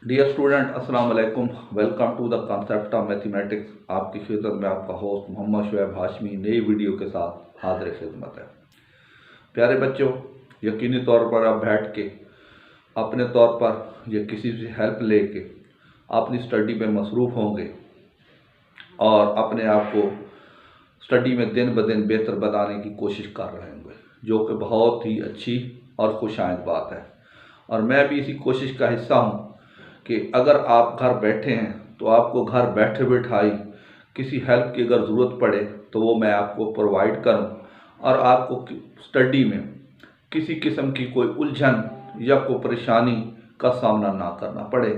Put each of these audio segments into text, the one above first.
Dear student, अस्सलाम वालेकुम। Welcome to the concept of mathematics. आपकी खिदमत में आपका होस्ट मोहम्मद शुएब हाशमी नई वीडियो के साथ हाजिर खिदमत है। प्यारे बच्चों, यकीनी तौर पर आप बैठ के अपने तौर पर या किसी से हेल्प लेके अपनी स्टडी में मसरूफ़ होंगे और अपने आप को स्टडी में दिन ब दिन बेहतर बनाने की कोशिश कर रहे होंगे, जो कि बहुत ही अच्छी और खुशाइंद बात है। और मैं भी इसी कोशिश का हिस्सा हूँ कि अगर आप घर बैठे हैं तो आपको घर बैठे बैठाई किसी हेल्प की अगर ज़रूरत पड़े तो वो मैं आपको प्रोवाइड करूं और आपको स्टडी में किसी किस्म की कोई उलझन या कोई परेशानी का सामना ना करना पड़े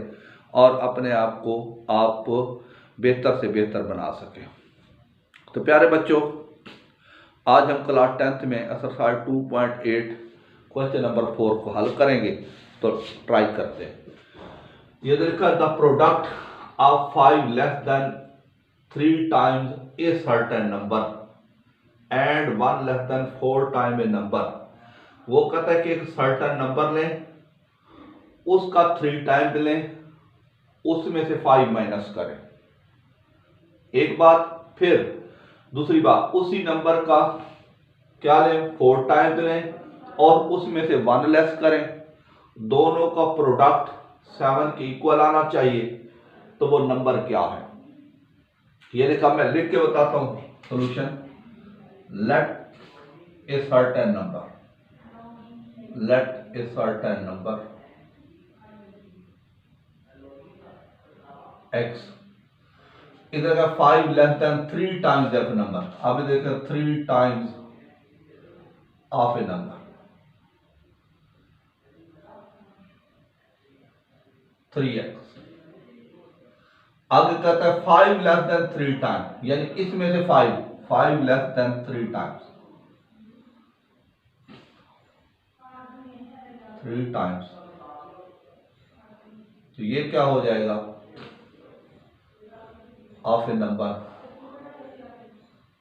और अपने आप को आप बेहतर से बेहतर बना सकें। तो प्यारे बच्चों, आज हम क्लास 10th में एक्सरसाइज 2.8 क्वेश्चन नंबर 4 को हल करेंगे। तो ट्राई करते हैं। ये देखा, the product of 5 less than 3 times A certain number and 1 less than 4 time A number. वो कहता है कि एक सर्टेन नंबर लें, उसका 3 टाइम लें, उसमें से 5 माइनस करें। एक बात। फिर दूसरी बात, उसी नंबर का क्या लें, 4 टाइम लें और उसमें से 1 लेस करें। दोनों का प्रोडक्ट 7 के इक्वल आना चाहिए। तो वो नंबर क्या है, ये देखा, मैं लिख के बताता हूं solution. Let a certain number x, इधर का 5 less than 3 times of number. अब देखो 3 times of a number 3x। आगे कहता है 5 लेस देन 3 टाइम, यानी इसमें से 5 लेस देन 3 टाइम्स, 3 टाइम्स। तो ये क्या हो जाएगा, of a number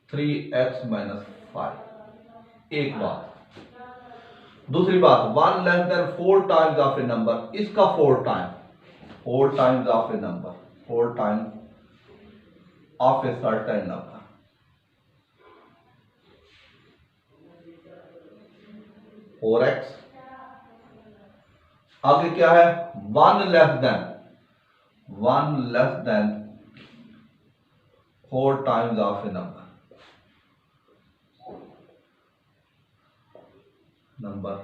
3x minus 5। एक बात। दूसरी बात, 1 less than 4 times of a number, इसका 4 times of a number, 4 times of A certain number, 4x। आगे क्या है, 1 less than 4 times of a number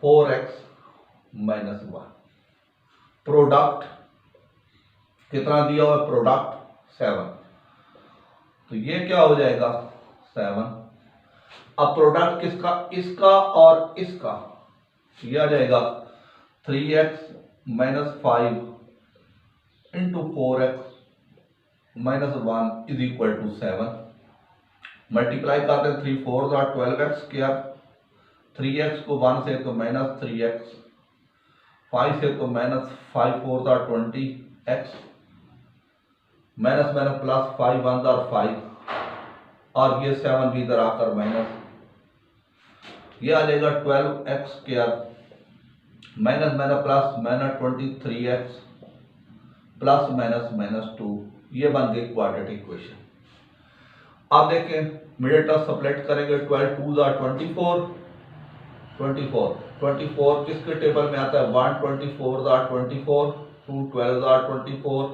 4x minus 1। Product कितना दिया हुआ है, प्रोडक्ट 7। तो ये क्या हो जाएगा, 7। अब प्रोडक्ट किसका, इसका और इसका, ये आ जाएगा 3x minus 5 into 4x minus 1 is equal to 7। Multiply करते हैं, 3 4 12x स्क्वायर, 3x को 1 से तो माइनस 3x, 5 से तो minus 5 4 20x, minus minus plus 5 1 5, और ये 7 भी इधर आकर माइनस, ये आ जाएगा 12x square minus minus plus minus 23x plus minus minus 2। ये बन गई क्वाड्रेटिक इक्वेशन। अब देखें, मिडिल टर्म सब्ट्रैक्ट करेंगे, 12 2 24, 24 किसके टेबल में आता है, 1 24 24, 2 12 24,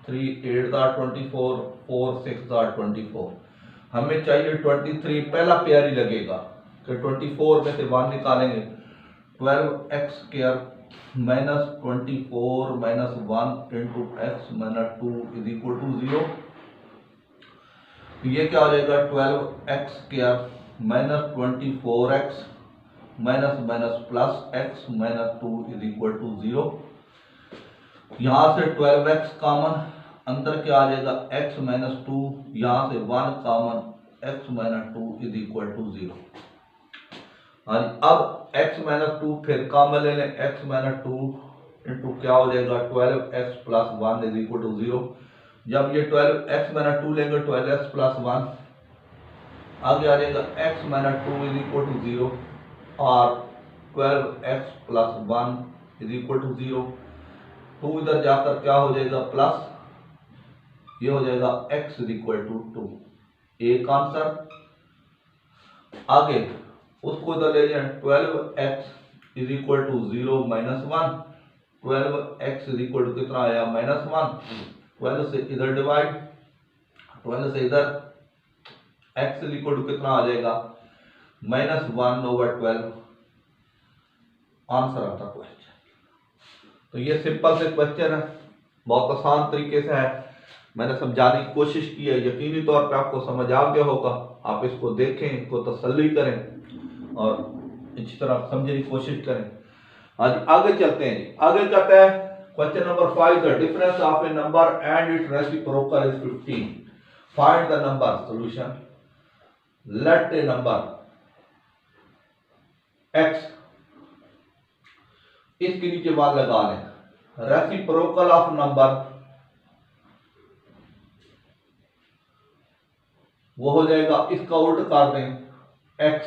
3 8 24, 4 6 24। हमें चाहिए 23, पहला पेयर ही लगेगा कि 24 में से 1 निकालेंगे, 12x square minus 24 minus 1 into x minus 2 is equal to 0। ये क्या हो जाएगा, 12x square minus 24x minus minus plus x minus 2 is equal to 0। यहां से 12x कॉमन, अंदर क्या आ जाएगा, x माइनस 2, यहां से 1 common, x minus 2 is equal to 0। अब x माइनस 2 फिर कॉमन ले लें, x माइनस 2 इंटू क्या हो जाएगा, 12x plus 1 is equal to 0। जब ये 12x माइनस 2 लेंगे, 12x प्लस 1, आगे आ जाएगा x minus 2 is equal to 0, और 12x plus 1 is equal to 0। 2 इधर जाकर क्या हो जाएगा प्लस, ये हो जाएगा x इज इक्वल टू 2। एक आंसर। आगे उसको इधर ले जाए, 12x is equal to 0 minus 1। 12x is equal to कितना आया -1। 12 से इधर डिवाइड, 12 से इधर, x इज इक्वल टू कितना आ जाएगा -1/12। आंसर आता क्वेश्चन। तो ये सिंपल से क्वेश्चन है, बहुत आसान तरीके से है, मैंने समझाने की कोशिश की है। यकीनी तौर पे आपको समझ आ गया होगा। आप इसको देखें, इसको तसल्ली करें और इसी तरह समझने की कोशिश करें। आज आगे चलते हैं जी। आगे कहता है question number 5, the difference of a number and its reciprocal is 15। Find the number. Solution, let a number x, इसके नीचे बात लगा लें, रेसिप्रोकल ऑफ नंबर वो हो जाएगा, इसका उल्ट कर दें x,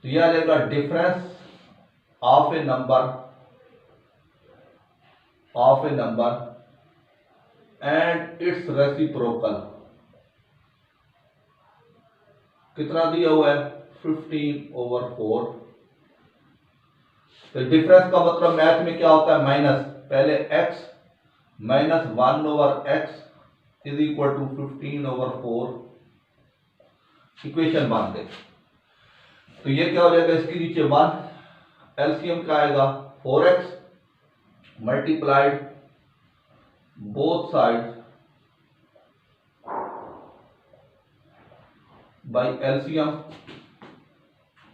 तो यह आ जाएगा difference of a number and its reciprocal. कितना दिया हुआ है 15/4। तो डिफरेंस का मतलब मैथ में क्या होता है माइनस, पहले x minus 1/x is equal to 15/4। Equation बन गई। तो ये क्या हो जाएगा, इसके नीचे 1, एलसीएम क्या आएगा 4x multiplied both side by LCM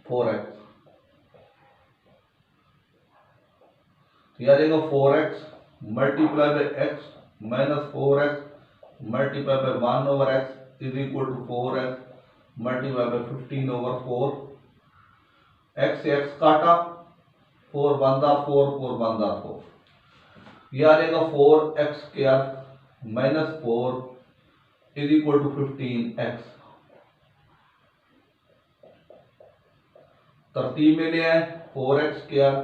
4x। तो यह आ जाएगा 4x multiply by x minus 4x multiply by 1/x is equal to 4x multiply by 15/4। x से x काटा, 4 बंदा 4, 4 बंदा 4। यह आ जाएगा 4x² minus 4 is equal to 15x। तरतीब में ले आए, 4x²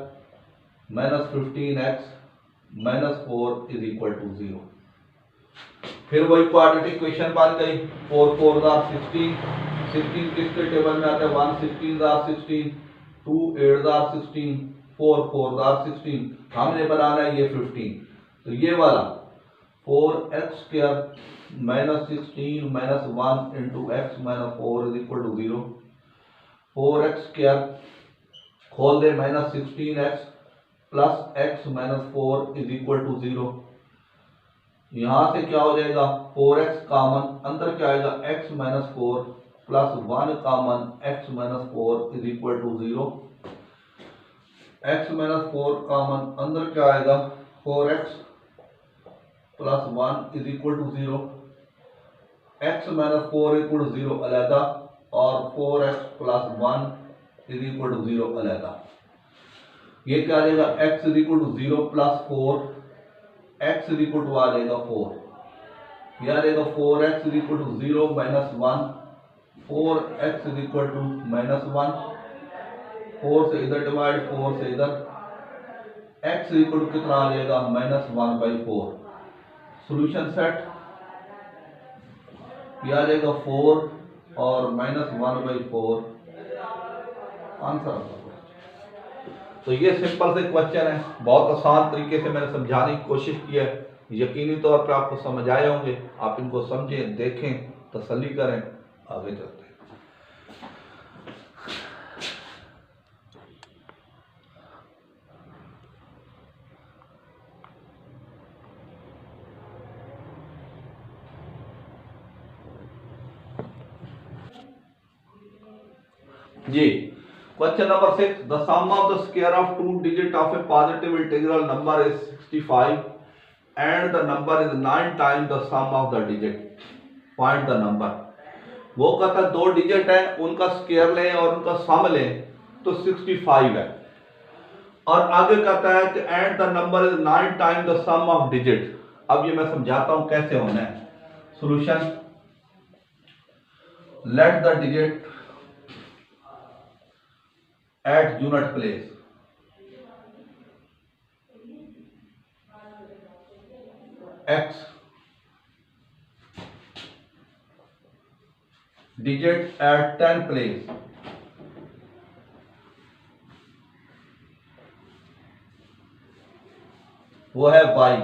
minus 15x minus 4 is equal to 0। फिर वही क्वाड्रेटिक इक्वेशन बन गई। 4 4 16, 16 किसके टेबल में आता है 1 16 16, 2 8 16, 4 4 16। हमने बनाना है ये 15। तो ये वाला 4x² minus 16 minus 1 into x minus 4 is equal to 0। 4x² खोल दे minus 16x plus x minus 4 is equal to 0। यहां से क्या हो जाएगा 4x कॉमन, अंदर क्या आएगा x minus 4 plus 1 common x minus 4 is equal to 0। x minus 4 common, अंदर क्या आएगा 4x plus 1 is equal to 0। x minus 4 equal to 0 अलग और 4x plus 1 is equal to 0 अलग। ये क्या आ जाएगा x is equal to 0 plus 4, x is equal to आ जाएगा 4। यह आ जाएगा 4x is equal to 0 minus 1, 4x is equal to minus 1, 4 से इधर डिवाइड, 4 से इधर, x इज इक्वल टू कितना आ जाएगा -1/4। सॉल्यूशन सेट, यह आ जाएगा 4 और -1/4 आंसर। तो ये सिंपल से क्वेश्चन है, बहुत आसान तरीके से मैंने समझाने की कोशिश की है। यकीनी तौर पे आपको समझ आए होंगे। आप इनको समझें, देखें, तसल्ली करें, आगे चलते हैं। जी, question number 6, the sum of the square of 2 digit of a positive integral number is 65 and the number is 9 times the sum of the digit. Find the number. वो कहता है 2 डिजिट है, उनका स्क्वायर लें और उनका सम लें तो 65 है। और आगे कहता है कि and the number is 9 times the sum of digit. अब ये मैं समझाता हूं कैसे होना है। Solution, let the digit at unit place. X digit at 10 place. वो है y।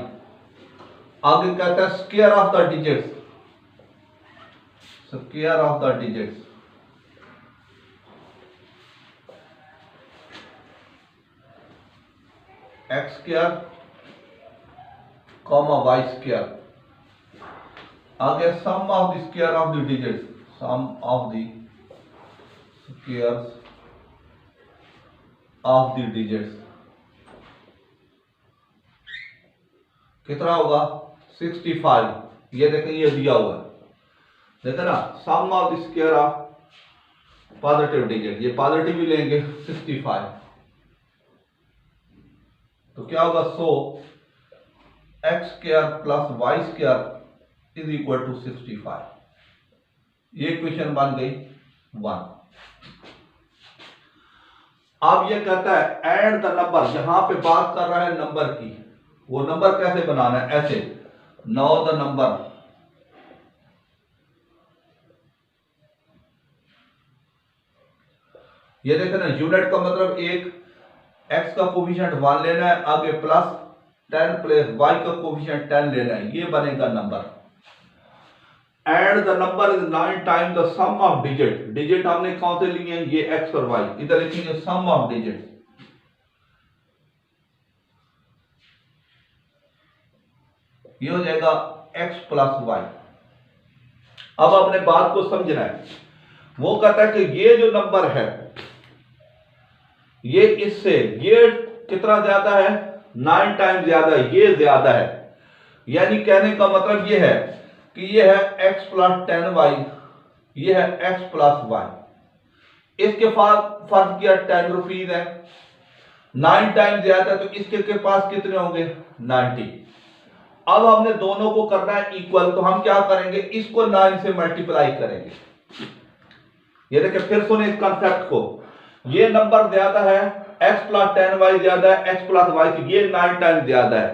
आगे कहता है square of the digits, square of the digits x square comma y square. आगे sum of the square of the digits, sum of the squares of the digits कितना होगा 65। ये देखें ये दिया हुआ है, देखो ना, sum of the square of positive digit, ये पॉजिटिव भी लेंगे 65, तो क्या होगा 100 x square plus y square is equal to 65। ये इक्वेशन बन गई 1। अब ये कहता है एड द नंबर, यहां पे बात कर रहा है नंबर की, वो नंबर कैसे बनाना है, ऐसे नो द नंबर ये देखें ना, यूनिट का मतलब एक x का कोफिशिएंट 1 लेना है, आगे प्लस 10 प्लस y का कोफिशिएंट 10 लेना है, ये बनेगा नंबर। And the number is 9 time the sum of digit, digit हमने कौन से लिए हैं, ये x और y, इधर लिखेंगे सम ऑफ डिजिट। ये हो जाएगा x प्लस y। अब अपने बात को समझना है, वो कहता है कि ये जो नंबर है ये इससे ये कितना ज्यादा है, 9 टाइम ज्यादा है, ये ज्यादा है। यानी कहने का मतलब ये है कि ये है x प्लस 10y, ये है x प्लस y, इसके फर्क किया 10 रुपीज है, 9 टाइम ज्यादा है, तो इसके के पास कितने होंगे 90। अब हमने दोनों को करना है इक्वल, तो हम क्या करेंगे, इसको 9 से मल्टीप्लाई करेंगे। ये देखिए फिर सुने इस कंसेप्ट को, ये नंबर ज्यादा है, x प्लस 10y ज्यादा है x प्लस y से, ये 9 टाइम ज्यादा है।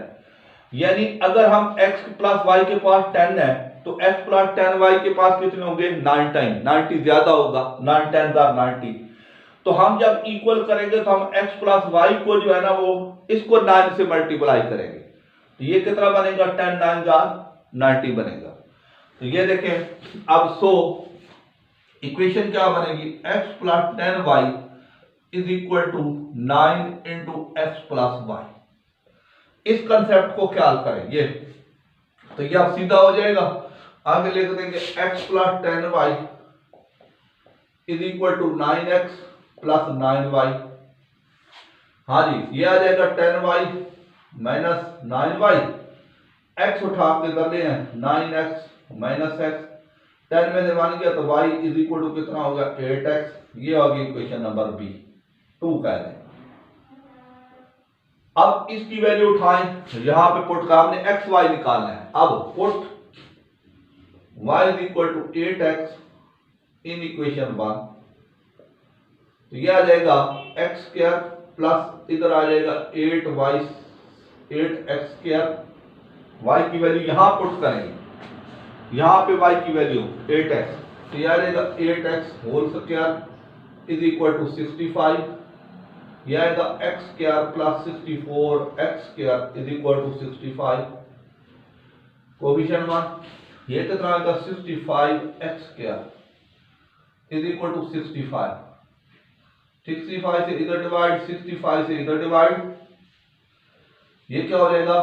यानी अगर हम x प्लस y के पास 10 है तो x प्लस 10y के पास कितने होंगे 9 टाइम, 90 ज्यादा होगा, 9 10 90। तो हम जब इक्वल करेंगे तो हम x प्लस y को जो है ना वो इसको 9 से मल्टीप्लाई करेंगे, तो ये कितना बनेगा 10 9 90 बनेगा। तो ये देखें अब इक्वेशन क्या बनेगी, x plus 10y is equal to 9 into x plus y. इस कंसेप्ट को ख्याल करें, ये तो ये अब सीधा हो जाएगा। आगे लिख देंगे x plus 10y is equal to 9x plus 9y। हाँ जी, ये आ जाएगा 10y माइनस 9y, x उठा के कर ले 9x माइनस x, 10 में से मान गया तो y इज इक्वल टू कितना होगा 8x। ये होगी इक्वेशन नंबर बी 2 कह दें। अब इसकी वैल्यू उठाएं, यहां पे पुट का हमने एक्स वाई निकालना है। अब put y is equal to 8x in equation 1, तो यह आ जाएगा एक्स स्क्वायर प्लस इधर आ जाएगा 8x स्क्वायर। y की वैल्यू यहां पुट करेंगे, यहां पे y की वैल्यू 8x, तो यह आ जाएगा 8x whole square is equal to 65। यह आएगा x square plus 64 x square is equal to 65। Coefficient 1 ये कितना आएगा 65 x square is equal to 65। 65 से इधर डिवाइड, 65 से इधर डिवाइड, ये क्या हो जाएगा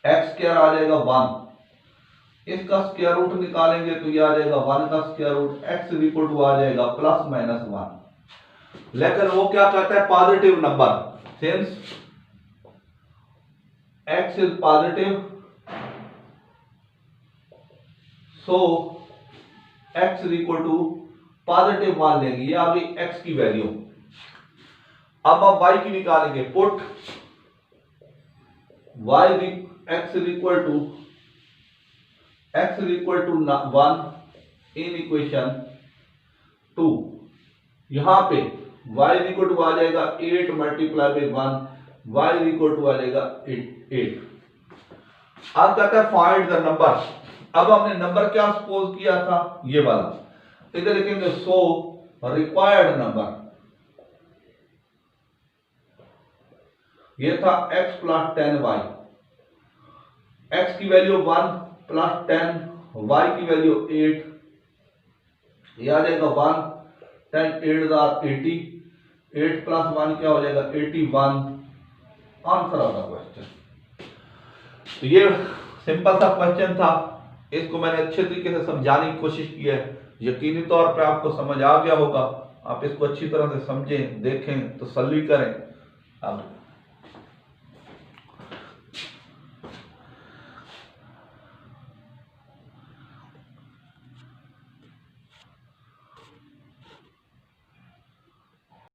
एक्स स्क्वायर आ जाएगा 1, इसका स्क्वायर रूट निकालेंगे तो ये आ जाएगा 1 का square root, x is equal to आ जाएगा प्लस माइनस 1। लेकिन वो क्या कहता है positive number, since x is positive so x is equal to positive मान लेंगे, ये आ गई x की वैल्यू। अब हम y की निकालेंगे, put y x is equal to 1 in equation 2। यहां पे y इज इक्वल टू आ जाएगा 8 multiply by 1, y is equal to आ जाएगा 8। अब कहता है फाइंड द नंबर। अब हमने नंबर क्या सपोज किया था, ये वाला, इधर लिखेंगे सो रिक्वायर्ड नंबर, ये था x प्लस 10y, x की वैल्यू 1 प्लस 10, y की वैल्यू 8, ये आ जाएगा 1, 10 8 80, 8 प्लस 1 क्या हो जाएगा 81, आंसर ऑफ द क्वेश्चन। तो ये सिंपल सा क्वेश्चन था, इसको मैंने अच्छे तरीके से समझाने की कोशिश की है, यकीनी तौर पे आपको समझ आ गया होगा। आप इसको अच्छी तरह से समझें, देखें, तसल्ली करें। अब